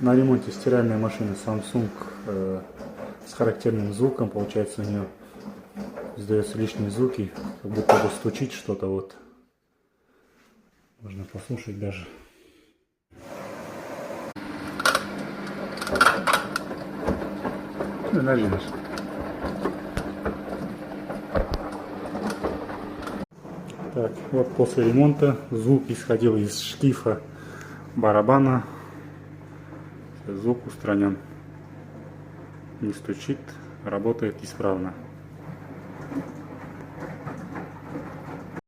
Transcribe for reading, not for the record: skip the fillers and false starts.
На ремонте стиральной машины Samsung с характерным звуком, получается, у нее издаются лишние звуки, как будто бы стучит что-то, вот. Можно послушать даже. Нажимаешь. Так, вот после ремонта звук исходил из шлифа барабана. Звук устранен. Не стучит, работает исправно.